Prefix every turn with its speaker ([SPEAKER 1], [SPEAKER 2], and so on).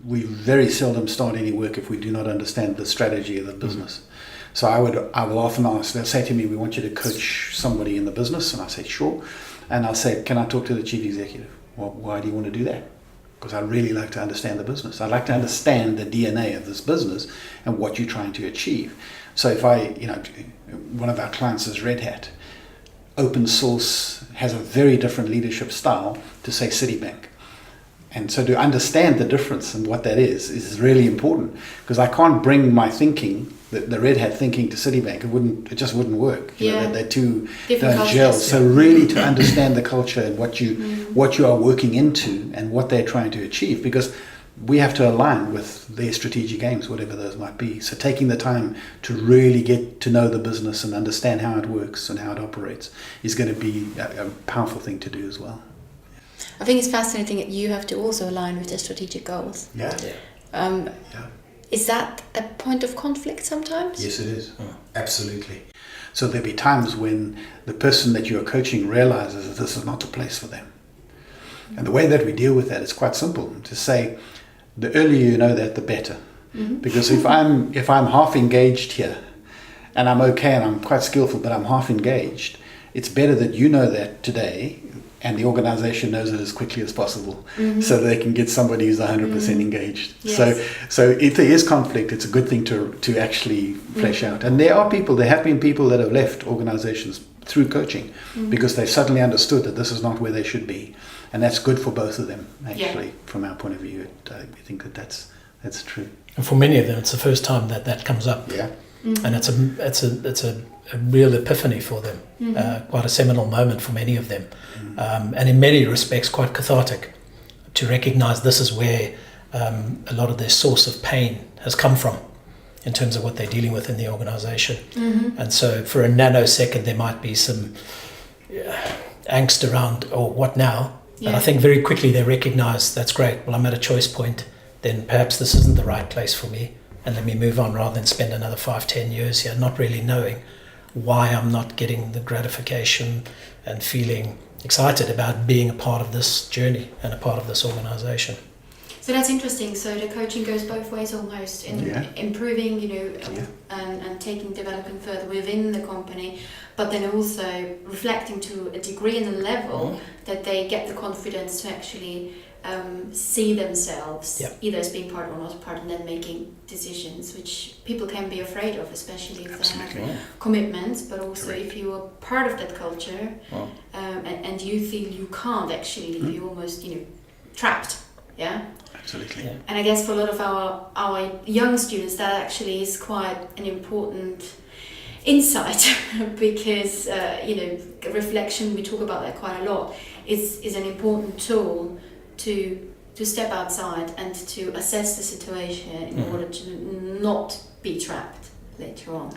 [SPEAKER 1] we very seldom start any work if we do not understand the strategy of the business. So I will often ask, they'll say to me, we want you to coach somebody in the business, and I say, sure. And I'll say, can I talk to the chief executive? Well, why do you want to do that? Because I really like to understand the business. I like to understand the DNA of this business and what you're trying to achieve. So if one of our clients is Red Hat. Open source has a very different leadership style to, say, Citibank. And so to understand the difference and what that is really important, because I can't bring my thinking, the Red Hat thinking, to Citibank. It just wouldn't work. They're two don't gel. So really to understand the culture and what you are working into and what they're trying to achieve, because we have to align with their strategic aims, whatever those might be. So taking the time to really get to know the business and understand how it works and how it operates is going to be a powerful thing to do as well.
[SPEAKER 2] I think it's fascinating that you have to also align with the strategic goals. Is that a point of conflict sometimes?
[SPEAKER 1] Yes, it is. Absolutely. So there'll be times when the person that you're coaching realizes that this is not the place for them. And the way that we deal with that is quite simple. To say, the earlier you know that, the better. Because if I'm half engaged here, and I'm okay and I'm quite skillful, but I'm half engaged, it's better that you know that today, and the organization knows it as quickly as possible, so they can get somebody who's 100% engaged. Yes. So if there is conflict, it's a good thing to actually flesh out. And there have been people that have left organizations through coaching because they've suddenly understood that this is not where they should be. And that's good for both of them, actually, from our point of view. I think that's true.
[SPEAKER 3] And for many of them, it's the first time that comes up.
[SPEAKER 1] Yeah.
[SPEAKER 3] And it's a real epiphany for them, quite a seminal moment for many of them, and in many respects quite cathartic to recognize this is where a lot of their source of pain has come from in terms of what they're dealing with in the organization. And so for a nanosecond there might be some angst around, oh, what now? But I think very quickly they recognize, that's great, well, I'm at a choice point, then perhaps this isn't the right place for me, and let me move on rather than spend another 5-10 years here not really knowing why I'm not getting the gratification and feeling excited about being a part of this journey and a part of this organization.
[SPEAKER 2] So that's interesting. So the coaching goes both ways almost, in improving, and taking development further within the company, but then also reflecting to a degree and a level that they get the confidence to actually see themselves either as being part or not part, and then making decisions which people can be afraid of, especially if they have commitments, but also if you are part of that culture and you feel you can't actually leave, you're almost trapped.
[SPEAKER 1] Absolutely.
[SPEAKER 2] And I guess for a lot of our young students that actually is quite an important insight because reflection, we talk about that quite a lot, is an important tool to step outside and to assess the situation in order to not be trapped later on.